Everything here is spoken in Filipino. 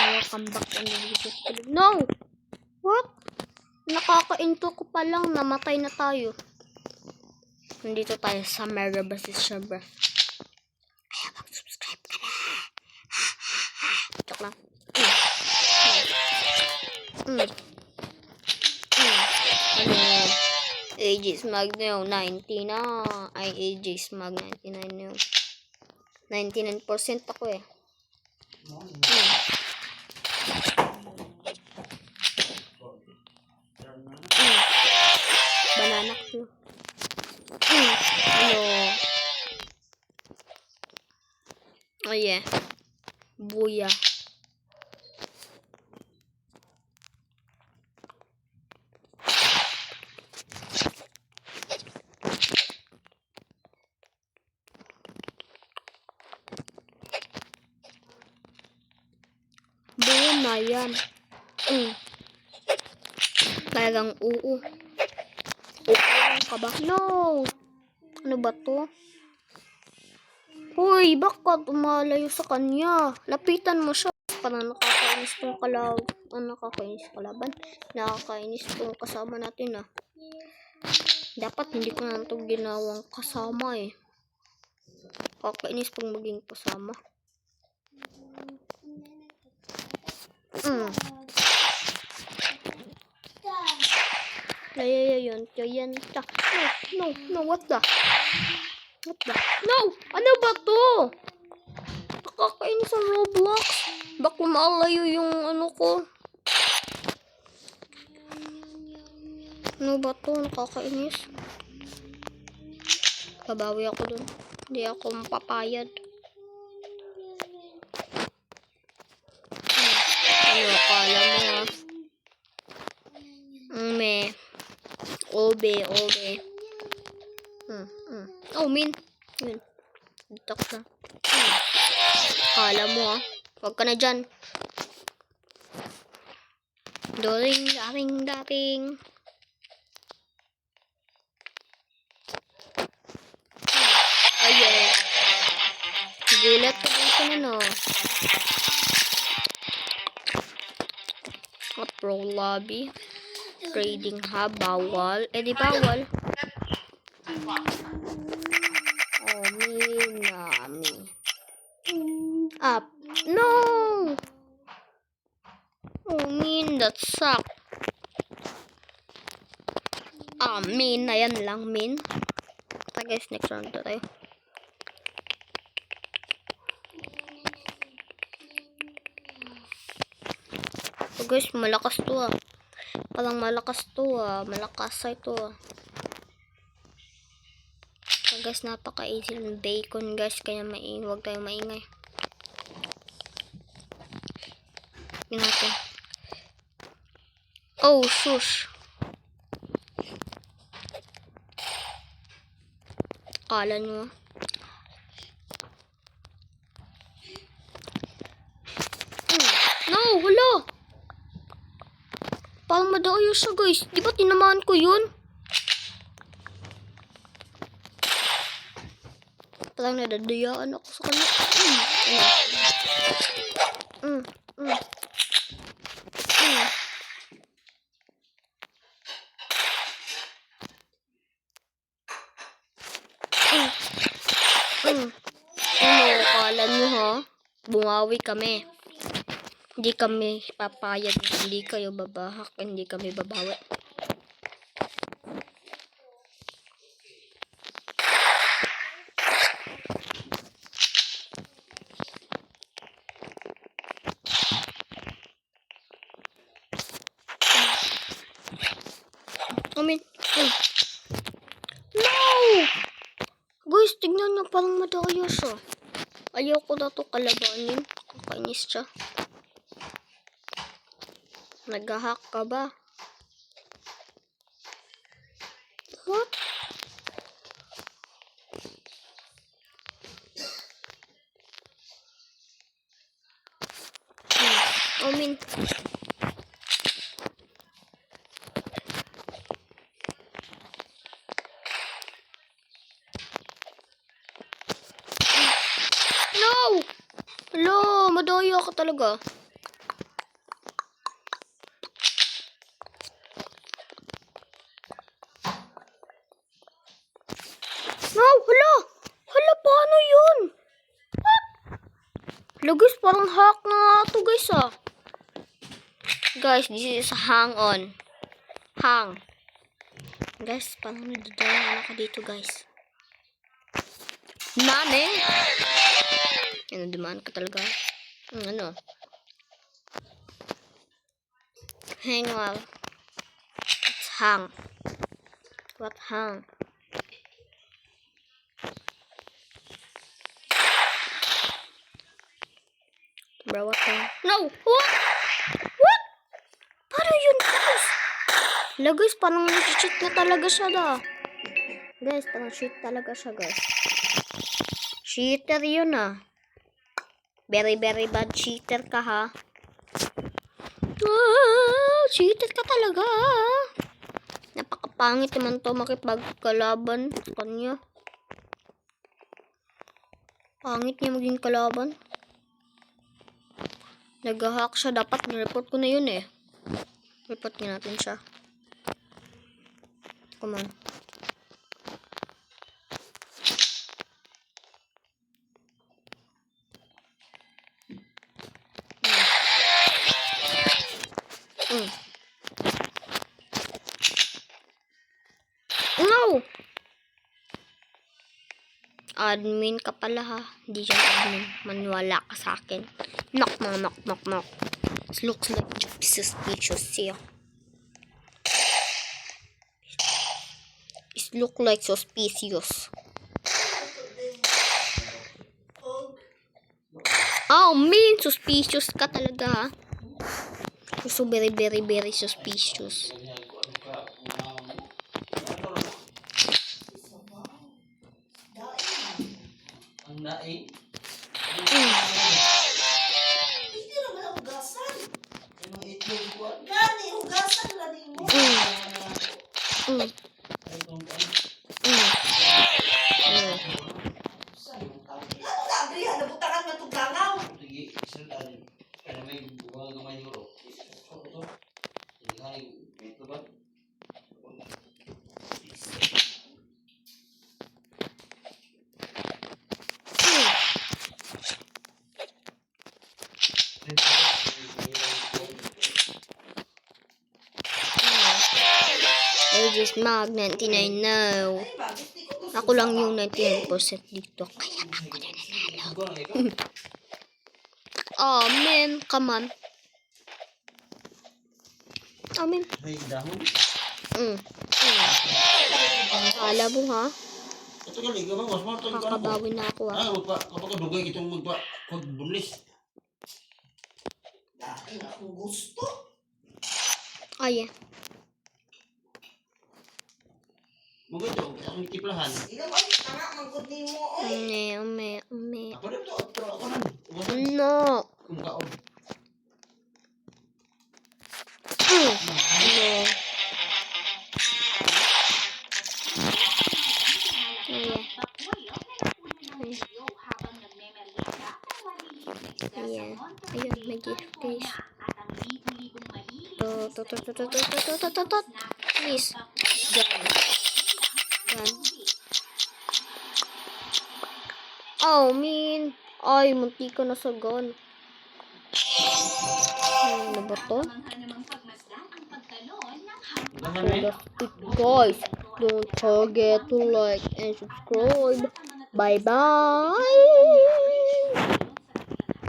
welcome back on the video. No! What? Nakaka-into ko pa lang. Namatay na tayo. Nandito tayo sa Mega vs. Shabra. Kaya mag-subscribe ka na. Joke lang. Ano? AJ Smag na yun. 90 na. Ay, AJ Smag 99 na yun. 99% ako eh. Banana ko. Ano? Oh yeah. Buya. Buya na yan. Talagang oo. Oo ka ba? No! Ano ba to? Hoy, bakit umalayo sa kanya? Lapitan mo siya. Parang nakakainis tong kalaban. Nakakainis tong kasama natin ah. Dapat hindi ko na ito ginawang kasama eh. Nakakainis pang maging kasama. Yan. No, what the? No! Ano ba to? Nakakainis ang Roblox. Baka maalayo yung ano ko. Ano ba to? Nakakainis. Babawi ako dun. Hindi ako mapapayad. Ano akala mo ha? Obe. Oh, min. Yun. Dito ka. Akala mo ha? Huwag ka na dyan. Dating. Ayan. Gulat ko dito na no. Pro lobby. Trading hub. Bawal. Eh di bawal. Nami. Up. No! That suck. Na yan lang, min. Guys, next round na tayo. So guys, malakas to ah. Malakas to ah. So guys, napaka-easy ng bacon guys. Kaya huwag tayong maingay. Yun natin. Oh, shush. Akala nyo. No, wala. Parang madayo siya guys. Di ba tinamaan ko yun? Parang nadadayaan ako sa kanya. Akala nyo ha? Bumawi kami. Hindi kami papayag. Hindi kayo babahak. Hindi kami babawi. No! Guys, tignan nyo. Parang madaya siya. Ayoko na to kalabanin. Kainis siya. Nag-hack ka ba? What? No! Hello, madaya ka talaga. Guys, parang hack na nga to guys ah. Guys, this is hang on. Hang. Guys, parang nadadala ako dito guys. Nane? Ano, dumaan ka talaga? Ano? Hang on. It's hang. What hang? Bro, what hang? No! What? What? Paano yun guys? Hala guys, parang cheat na talaga siya da. Guys, parang cheat talaga siya guys. Cheater yun ah. Very very bad cheater ka ha. Cheater ka talaga. Napakapangit naman to makipagkalaban sa kanya. Pangit niya maging kalaban. Nag-hack siya. Dapat nireport ko na yun eh. Report nga natin siya. Come on. No! Admin ka pala ha. Hindi siya admin. Maniwala ka sa akin. Knock, knock, knock, knock. It looks like suspicious here. It looks like suspicious. Oh, mean suspicious ka talaga ha. So very, very, very suspicious. Nain. Hindi naman ang hugasan. Yung itlog ko. Gani, hugasan lang din mo. Ano na, Adrian? Nabutakan man itong langaw. Sige, isaltan. Kaya may buwang gamay nyo. Ito. Hindi ka ito ba? Aegis Mag 99 now. Ay, bakit di ko gusto Ako lang yung 99% dito. Kaya ako nananalo. Oh man, come on. Oh man. May dahon. Kala mo ha? Ito ka liga ba? Mas mga ito. Kakabawi na ako ha. Kapag kadugay itong magbulis. Dahil akong gusto. Oh yeah. Mga ito, ang tiplahan. Ikaw ay tanga mangkot ni mo. Oy. Ume. Ako na ito. Ako na. No. Kung kaon. No. Ayan, may gift guys. To. Please. Yan. Oh, man. Ay, munti ka na sa gun. Ano ba to? So that's it guys. Don't forget to like and subscribe. Bye bye.